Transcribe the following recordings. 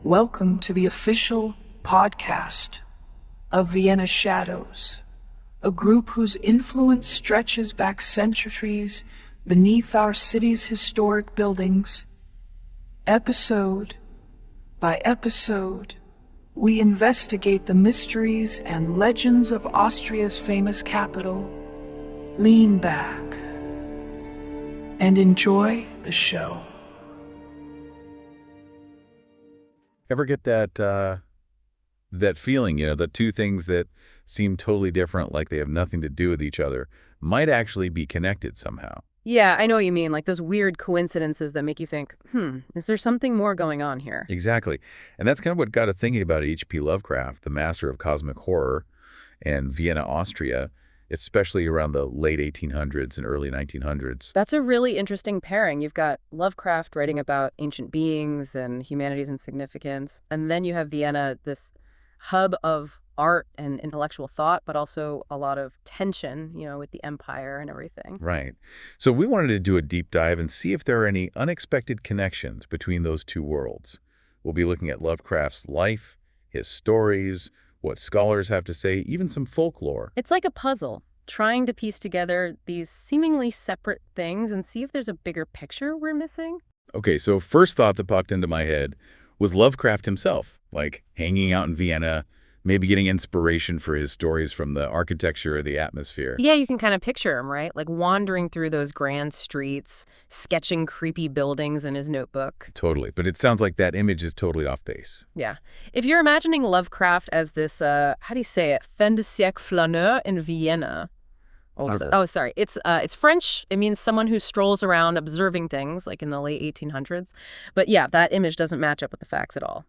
Welcome to the official podcast of Vienna Shadows, a group whose influence stretches back centuries beneath our city's historic buildings. Episode by episode, we investigate the mysteries and legends of Austria's famous capital. Lean back and enjoy the show. Ever get that feeling, the two things that seem totally different, like they have nothing to do with each other, might actually be connected somehow? Yeah, I know what you mean, like those weird coincidences that make you think, is there something more going on here? Exactly. And that's kind of what got us thinking about H.P. Lovecraft, the master of cosmic horror, and Vienna, Austria, especially around the late 1800s and early 1900s. That's a really interesting pairing. You've got Lovecraft writing about ancient beings and humanity's insignificance, and then you have Vienna, this hub of art and intellectual thought, but also a lot of tension, with the empire and everything. Right. So we wanted to do a deep dive and see if there are any unexpected connections between those two worlds. We'll be looking at Lovecraft's life, his stories, what scholars have to say, even some folklore. It's like a puzzle, trying to piece together these seemingly separate things and see if there's a bigger picture we're missing. Okay, so first thought that popped into my head was Lovecraft himself, like hanging out in Vienna, maybe getting inspiration for his stories from the architecture or the atmosphere. Yeah, you can kind of picture him, right? Like wandering through those grand streets, sketching creepy buildings in his notebook. Totally, but it sounds like that image is totally off base. Yeah. If you're imagining Lovecraft as this, how do you say it, fin de siècle flâneur in Vienna. Sorry. It's French. It means someone who strolls around observing things, like in the late 1800s. But yeah, that image doesn't match up with the facts at all.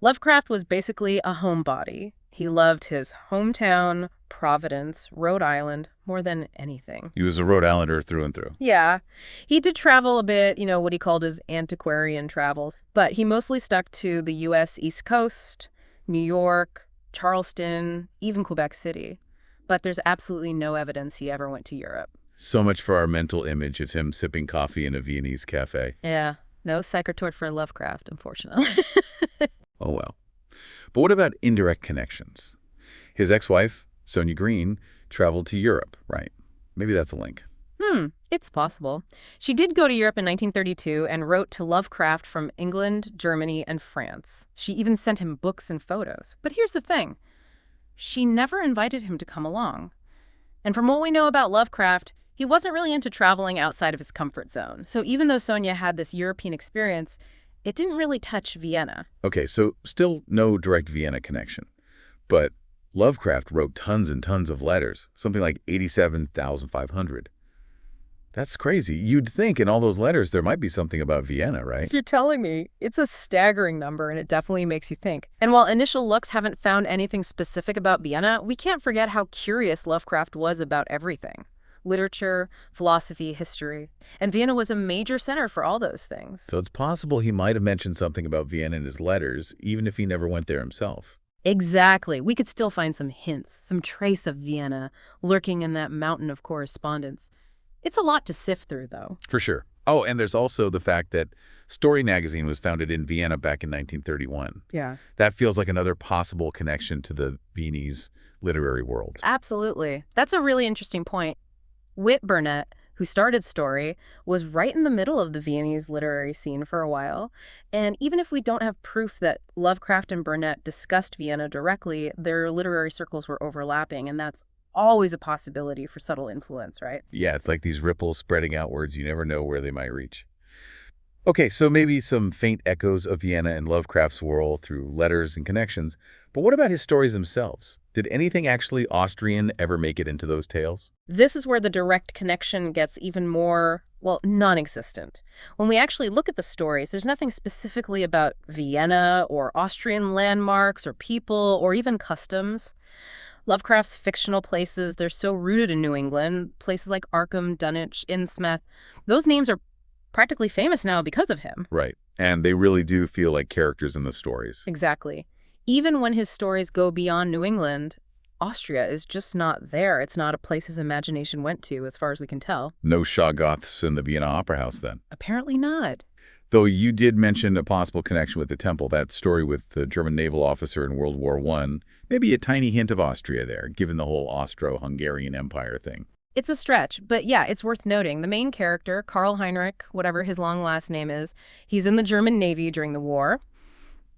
Lovecraft was basically a homebody. He loved his hometown, Providence, Rhode Island, more than anything. He was a Rhode Islander through and through. Yeah. He did travel a bit, what he called his antiquarian travels, but he mostly stuck to the U.S. East Coast, New York, Charleston, even Quebec City. But there's absolutely no evidence he ever went to Europe. So much for our mental image of him sipping coffee in a Viennese cafe. Yeah. No psychotort for Lovecraft, unfortunately. Oh, well. But what about indirect connections? His ex-wife, Sonia Greene, traveled to Europe, right? Maybe that's a link. It's possible. She did go to Europe in 1932 and wrote to Lovecraft from England, Germany, and France. She even sent him books and photos. But here's the thing. She never invited him to come along. And from what we know about Lovecraft, he wasn't really into traveling outside of his comfort zone. So even though Sonia had this European experience, it didn't really touch Vienna. Okay, so still no direct Vienna connection. But Lovecraft wrote tons and tons of letters, something like 87,500. That's crazy. You'd think in all those letters there might be something about Vienna, right? If you're telling me, it's a staggering number, and it definitely makes you think. And while initial looks haven't found anything specific about Vienna, we can't forget how curious Lovecraft was about everything. Literature, philosophy, history. And Vienna was a major center for all those things. So it's possible he might have mentioned something about Vienna in his letters, even if he never went there himself. Exactly. We could still find some hints, some trace of Vienna lurking in that mountain of correspondence. It's a lot to sift through, though. For sure. Oh, and there's also the fact that Story magazine was founded in Vienna back in 1931. Yeah. That feels like another possible connection to the Viennese literary world. Absolutely. That's a really interesting point. Whit Burnett, who started Story, was right in the middle of the Viennese literary scene for a while. And even if we don't have proof that Lovecraft and Burnett discussed Vienna directly, their literary circles were overlapping, and that's always a possibility for subtle influence, right? Yeah, it's like these ripples spreading outwards. You never know where they might reach. Okay, so maybe some faint echoes of Vienna and Lovecraft's world through letters and connections. But what about his stories themselves? Did anything actually Austrian ever make it into those tales? This is where the direct connection gets even more, non-existent. When we actually look at the stories, there's nothing specifically about Vienna or Austrian landmarks or people or even customs. Lovecraft's fictional places, they're so rooted in New England, places like Arkham, Dunwich, Innsmouth, those names are practically famous now because of him. Right. And they really do feel like characters in the stories. Exactly. Even when his stories go beyond New England, Austria is just not there. It's not a place his imagination went to, as far as we can tell. No Shoggoths in the Vienna Opera House, then? Apparently not. Though you did mention a possible connection with the temple, that story with the German naval officer in World War I, maybe a tiny hint of Austria there, given the whole Austro-Hungarian Empire thing. It's a stretch, but yeah, it's worth noting. The main character, Karl Heinrich, whatever his long last name is, he's in the German Navy during the war.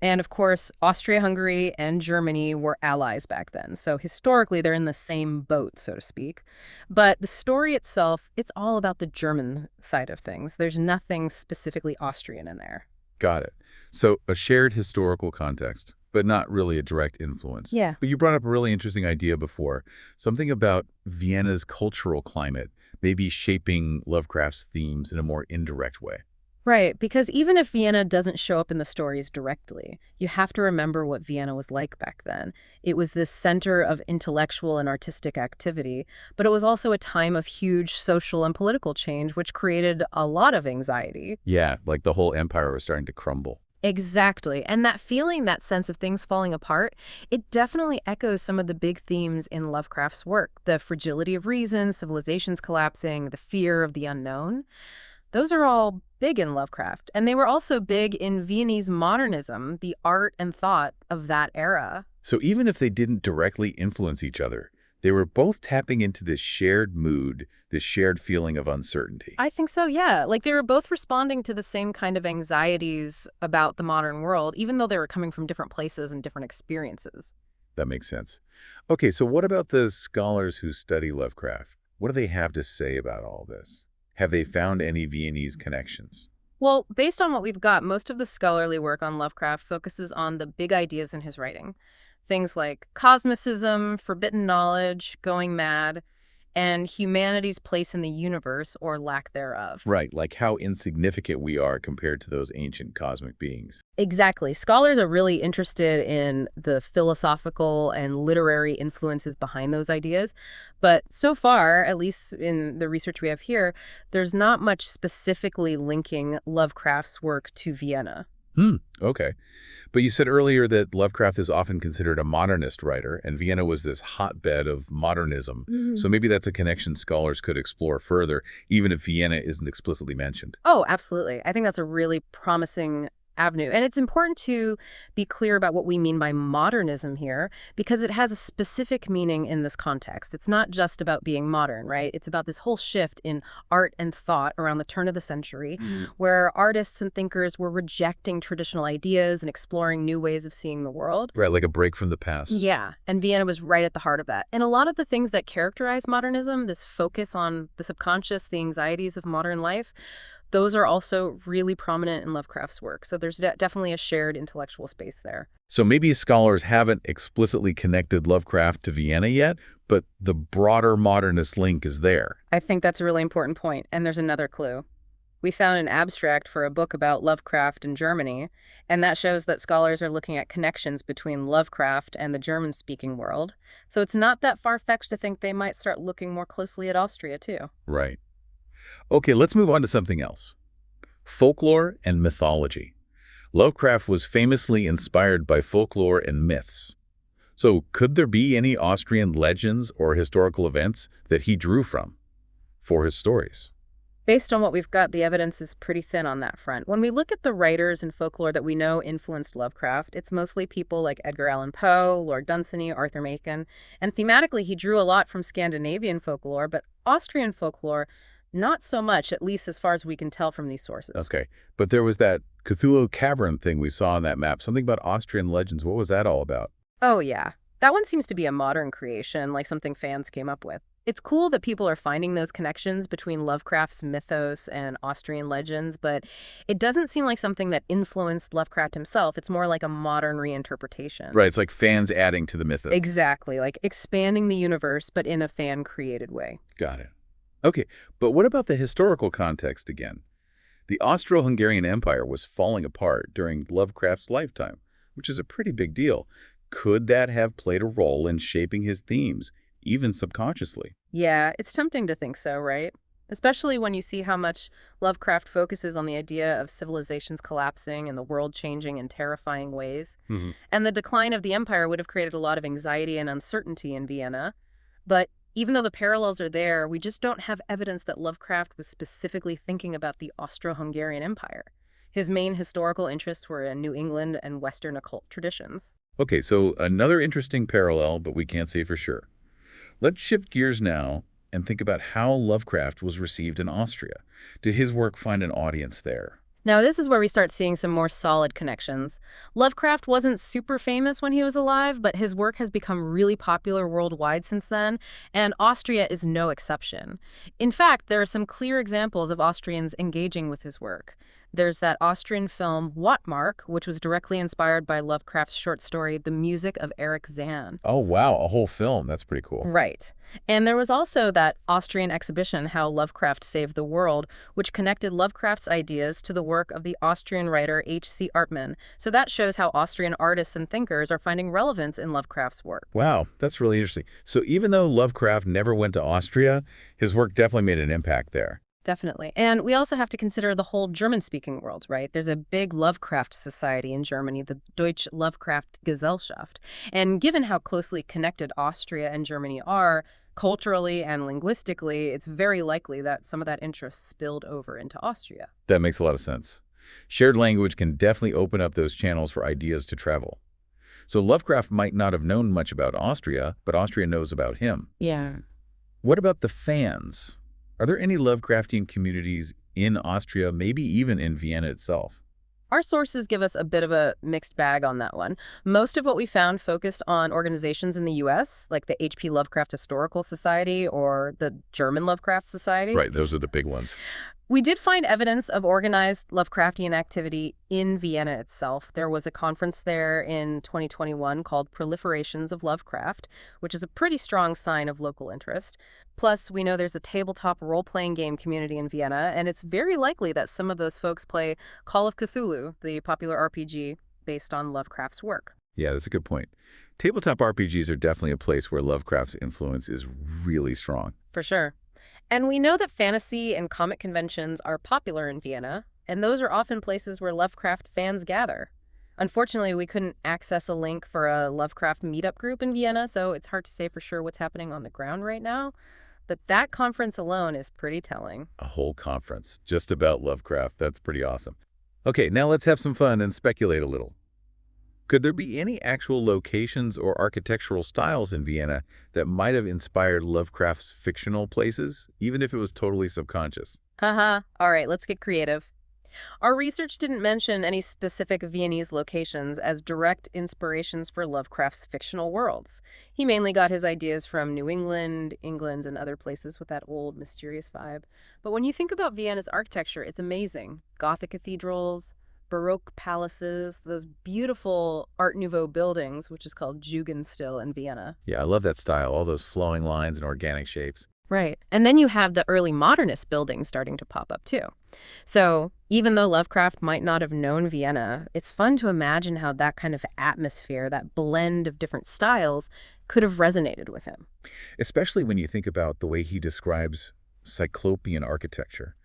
And of course, Austria-Hungary and Germany were allies back then. So historically, they're in the same boat, so to speak. But the story itself, it's all about the German side of things. There's nothing specifically Austrian in there. Got it. So a shared historical context, but not really a direct influence. Yeah. But you brought up a really interesting idea before, something about Vienna's cultural climate maybe shaping Lovecraft's themes in a more indirect way. Right, because even if Vienna doesn't show up in the stories directly, you have to remember what Vienna was like back then. It was this center of intellectual and artistic activity, but it was also a time of huge social and political change, which created a lot of anxiety. Yeah, like the whole empire was starting to crumble. Exactly. And that feeling, that sense of things falling apart, it definitely echoes some of the big themes in Lovecraft's work. The fragility of reason, civilizations collapsing, the fear of the unknown. Those are all big in Lovecraft, and they were also big in Viennese modernism, the art and thought of that era. So even if they didn't directly influence each other, they were both tapping into this shared mood, this shared feeling of uncertainty. I think so, yeah. Like they were both responding to the same kind of anxieties about the modern world, even though they were coming from different places and different experiences. That makes sense. Okay, so what about the scholars who study Lovecraft? What do they have to say about all this? Have they found any Viennese connections? Well, based on what we've got, most of the scholarly work on Lovecraft focuses on the big ideas in his writing. Things like cosmicism, forbidden knowledge, going mad, and humanity's place in the universe or lack thereof. Right, like how insignificant we are compared to those ancient cosmic beings. Exactly. Scholars are really interested in the philosophical and literary influences behind those ideas. But so far, at least in the research we have here, there's not much specifically linking Lovecraft's work to Vienna. Okay. But you said earlier that Lovecraft is often considered a modernist writer, and Vienna was this hotbed of modernism. So maybe that's a connection scholars could explore further, even if Vienna isn't explicitly mentioned. Oh, absolutely. I think that's a really promising avenue. And it's important to be clear about what we mean by modernism here, because it has a specific meaning in this context. It's not just about being modern, right? It's about this whole shift in art and thought around the turn of the century, where artists and thinkers were rejecting traditional ideas and exploring new ways of seeing the world. Right, like a break from the past. Yeah, and Vienna was right at the heart of that. And a lot of the things that characterize modernism, this focus on the subconscious, the anxieties of modern life, those are also really prominent in Lovecraft's work. So there's definitely a shared intellectual space there. So maybe scholars haven't explicitly connected Lovecraft to Vienna yet, but the broader modernist link is there. I think that's a really important point. And there's another clue. We found an abstract for a book about Lovecraft in Germany, and that shows that scholars are looking at connections between Lovecraft and the German-speaking world. So it's not that far-fetched to think they might start looking more closely at Austria, too. Right. Okay, let's move on to something else. Folklore and mythology. Lovecraft was famously inspired by folklore and myths. So could there be any Austrian legends or historical events that he drew from for his stories? Based on what we've got, the evidence is pretty thin on that front. When we look at the writers and folklore that we know influenced Lovecraft, it's mostly people like Edgar Allan Poe, Lord Dunsany, Arthur Machen, and thematically he drew a lot from Scandinavian folklore, but Austrian folklore, not so much, at least as far as we can tell from these sources. Okay, but there was that Cthulhu cavern thing we saw on that map, something about Austrian legends. What was that all about? Oh, yeah. That one seems to be a modern creation, like something fans came up with. It's cool that people are finding those connections between Lovecraft's mythos and Austrian legends, but it doesn't seem like something that influenced Lovecraft himself. It's more like a modern reinterpretation. Right, it's like fans adding to the mythos. Exactly, like expanding the universe, but in a fan-created way. Got it. Okay, but what about the historical context again? The Austro-Hungarian Empire was falling apart during Lovecraft's lifetime, which is a pretty big deal. Could that have played a role in shaping his themes, even subconsciously? Yeah, it's tempting to think so, right? Especially when you see how much Lovecraft focuses on the idea of civilizations collapsing and the world changing in terrifying ways. And the decline of the empire would have created a lot of anxiety and uncertainty in Vienna. But even though the parallels are there, we just don't have evidence that Lovecraft was specifically thinking about the Austro-Hungarian Empire. His main historical interests were in New England and Western occult traditions. Okay, so another interesting parallel, but we can't say for sure. Let's shift gears now and think about how Lovecraft was received in Austria. Did his work find an audience there? Now, this is where we start seeing some more solid connections. Lovecraft wasn't super famous when he was alive, but his work has become really popular worldwide since then, and Austria is no exception. In fact, there are some clear examples of Austrians engaging with his work. There's that Austrian film Whatmark, which was directly inspired by Lovecraft's short story The Music of Erich Zann. Oh, wow, a whole film. That's pretty cool. Right. And there was also that Austrian exhibition, How Lovecraft Saved the World, which connected Lovecraft's ideas to the work of the Austrian writer H.C. Artman. So that shows how Austrian artists and thinkers are finding relevance in Lovecraft's work. Wow, that's really interesting. So even though Lovecraft never went to Austria, his work definitely made an impact there. Definitely. And we also have to consider the whole German-speaking world, right? There's a big Lovecraft society in Germany, the Deutsche Lovecraft Gesellschaft. And given how closely connected Austria and Germany are, culturally and linguistically, it's very likely that some of that interest spilled over into Austria. That makes a lot of sense. Shared language can definitely open up those channels for ideas to travel. So Lovecraft might not have known much about Austria, but Austria knows about him. Yeah. What about the fans? Are there any Lovecraftian communities in Austria, maybe even in Vienna itself? Our sources give us a bit of a mixed bag on that one. Most of what we found focused on organizations in the U.S., like the H.P. Lovecraft Historical Society or the German Lovecraft Society. Right, those are the big ones. We did find evidence of organized Lovecraftian activity in Vienna itself. There was a conference there in 2021 called Proliferations of Lovecraft, which is a pretty strong sign of local interest. Plus, we know there's a tabletop role-playing game community in Vienna, and it's very likely that some of those folks play Call of Cthulhu, the popular RPG based on Lovecraft's work. Yeah, that's a good point. Tabletop RPGs are definitely a place where Lovecraft's influence is really strong. For sure. And we know that fantasy and comic conventions are popular in Vienna, and those are often places where Lovecraft fans gather. Unfortunately, we couldn't access a link for a Lovecraft meetup group in Vienna, so it's hard to say for sure what's happening on the ground right now. But that conference alone is pretty telling. A whole conference just about Lovecraft. That's pretty awesome. Okay, now let's have some fun and speculate a little. Could there be any actual locations or architectural styles in Vienna that might have inspired Lovecraft's fictional places, even if it was totally subconscious? All right, let's get creative. Our research didn't mention any specific Viennese locations as direct inspirations for Lovecraft's fictional worlds. He mainly got his ideas from New England, and other places with that old, mysterious vibe. But when you think about Vienna's architecture, it's amazing. Gothic cathedrals, Baroque palaces, those beautiful Art Nouveau buildings, which is called Jugendstil in Vienna. Yeah, I love that style, all those flowing lines and organic shapes. Right. And then you have the early modernist buildings starting to pop up, too. So even though Lovecraft might not have known Vienna, it's fun to imagine how that kind of atmosphere, that blend of different styles, could have resonated with him. Especially when you think about the way he describes cyclopean architecture.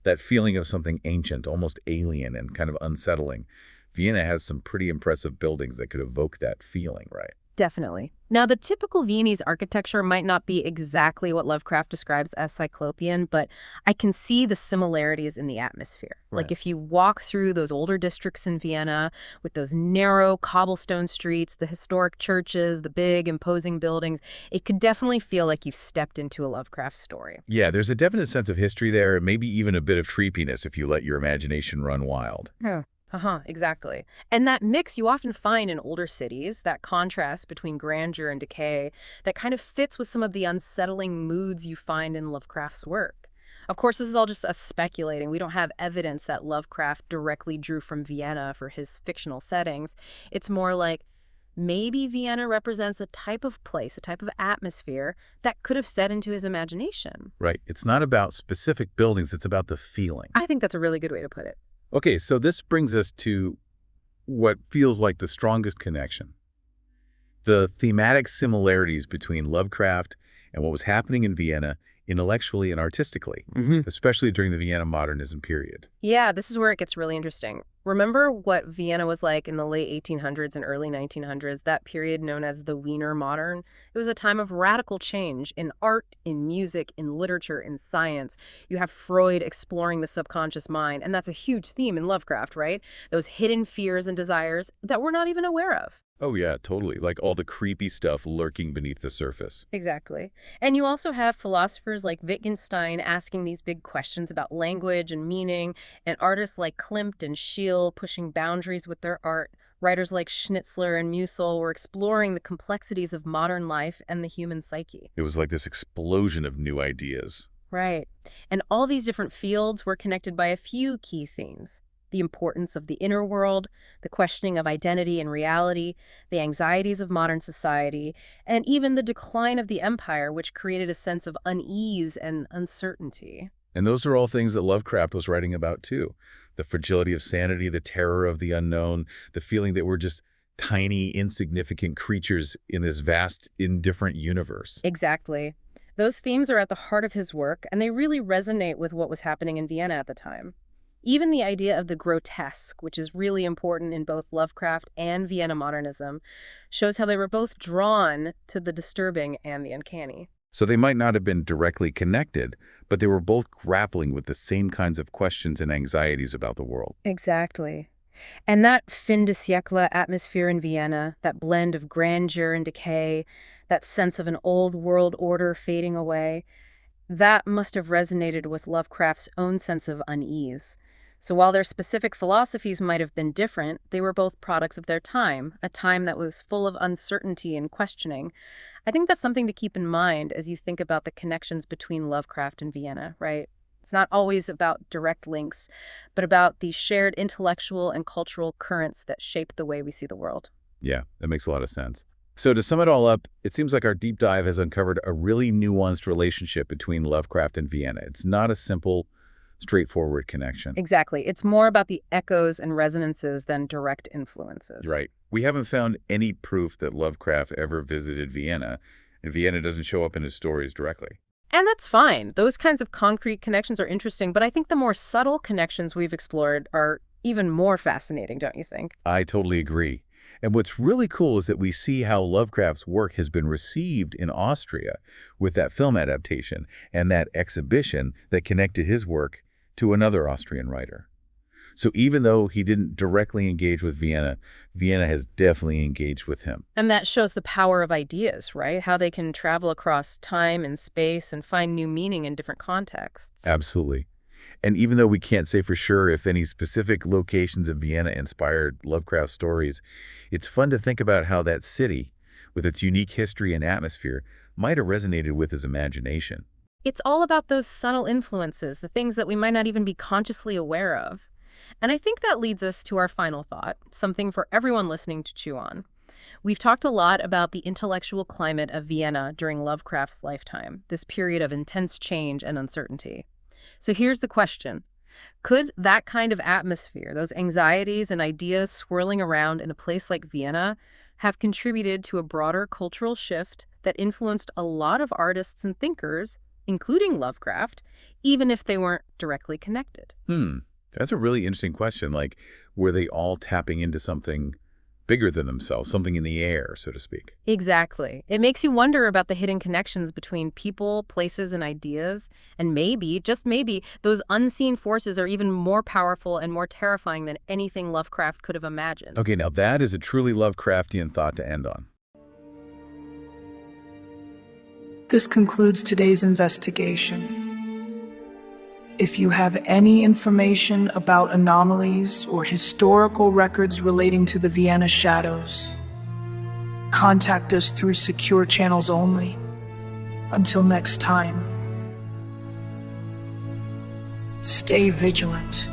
That feeling of something ancient, almost alien and kind of unsettling. Vienna has some pretty impressive buildings that could evoke that feeling, right? Definitely. Now, the typical Viennese architecture might not be exactly what Lovecraft describes as cyclopean, but I can see the similarities in the atmosphere. Right. Like if you walk through those older districts in Vienna with those narrow cobblestone streets, the historic churches, the big imposing buildings, it could definitely feel like you've stepped into a Lovecraft story. Yeah, there's a definite sense of history there, maybe even a bit of creepiness if you let your imagination run wild. Yeah. Exactly. And that mix you often find in older cities, that contrast between grandeur and decay, that kind of fits with some of the unsettling moods you find in Lovecraft's work. Of course, this is all just us speculating. We don't have evidence that Lovecraft directly drew from Vienna for his fictional settings. It's more like maybe Vienna represents a type of place, a type of atmosphere that could have set into his imagination. Right. It's not about specific buildings, it's about the feeling. I think that's a really good way to put it. Okay, so this brings us to what feels like the strongest connection. The thematic similarities between Lovecraft and what was happening in Vienna intellectually and artistically, especially during the Vienna modernism period. Yeah, this is where it gets really interesting. Remember what Vienna was like in the late 1800s and early 1900s, that period known as the Wiener Modern? It was a time of radical change in art, in music, in literature, in science. You have Freud exploring the subconscious mind, and that's a huge theme in Lovecraft, right? Those hidden fears and desires that we're not even aware of. Oh yeah, totally. Like all the creepy stuff lurking beneath the surface. Exactly. And you also have philosophers like Wittgenstein asking these big questions about language and meaning, and artists like Klimt and Schiele pushing boundaries with their art. Writers like Schnitzler and Musil were exploring the complexities of modern life and the human psyche. It was like this explosion of new ideas. Right. And all these different fields were connected by a few key themes. The importance of the inner world, the questioning of identity and reality, the anxieties of modern society, and even the decline of the empire, which created a sense of unease and uncertainty. And those are all things that Lovecraft was writing about too. The fragility of sanity, the terror of the unknown, the feeling that we're just tiny, insignificant creatures in this vast, indifferent universe. Exactly. Those themes are at the heart of his work, and they really resonate with what was happening in Vienna at the time. Even the idea of the grotesque, which is really important in both Lovecraft and Vienna modernism, shows how they were both drawn to the disturbing and the uncanny. So they might not have been directly connected, but they were both grappling with the same kinds of questions and anxieties about the world. Exactly. And that fin de siècle atmosphere in Vienna, that blend of grandeur and decay, that sense of an old world order fading away, that must have resonated with Lovecraft's own sense of unease. So while their specific philosophies might have been different, they were both products of their time, a time that was full of uncertainty and questioning. I think that's something to keep in mind as you think about the connections between Lovecraft and Vienna, right? It's not always about direct links, but about these shared intellectual and cultural currents that shape the way we see the world. Yeah, that makes a lot of sense. So to sum it all up, it seems like our deep dive has uncovered a really nuanced relationship between Lovecraft and Vienna. It's not a simple, straightforward connection. Exactly. It's more about the echoes and resonances than direct influences. Right. We haven't found any proof that Lovecraft ever visited Vienna, and Vienna doesn't show up in his stories directly. And that's fine. Those kinds of concrete connections are interesting, but I think the more subtle connections we've explored are even more fascinating, don't you think? I totally agree. And what's really cool is that we see how Lovecraft's work has been received in Austria with that film adaptation and that exhibition that connected his work to another Austrian writer. So even though he didn't directly engage with Vienna, Vienna has definitely engaged with him. And that shows the power of ideas, right? How they can travel across time and space and find new meaning in different contexts. Absolutely. And even though we can't say for sure if any specific locations of Vienna inspired Lovecraft's stories, it's fun to think about how that city, with its unique history and atmosphere, might have resonated with his imagination. It's all about those subtle influences, the things that we might not even be consciously aware of. And I think that leads us to our final thought, something for everyone listening to chew on. We've talked a lot about the intellectual climate of Vienna during Lovecraft's lifetime, this period of intense change and uncertainty. So here's the question. Could that kind of atmosphere, those anxieties and ideas swirling around in a place like Vienna, have contributed to a broader cultural shift that influenced a lot of artists and thinkers, including Lovecraft, even if they weren't directly connected? That's a really interesting question. Like, were they all tapping into something bigger than themselves, something in the air, so to speak? Exactly. It makes you wonder about the hidden connections between people, places, and ideas. And maybe, just maybe, those unseen forces are even more powerful and more terrifying than anything Lovecraft could have imagined. Okay, now that is a truly Lovecraftian thought to end on. This concludes today's investigation. If you have any information about anomalies or historical records relating to the Vienna shadows, contact us through secure channels only. Until next time, stay vigilant.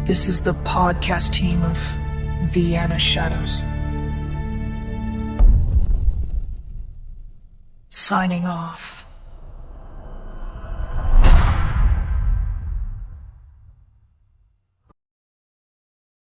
This is the podcast team of Vienna Shadows. Signing off.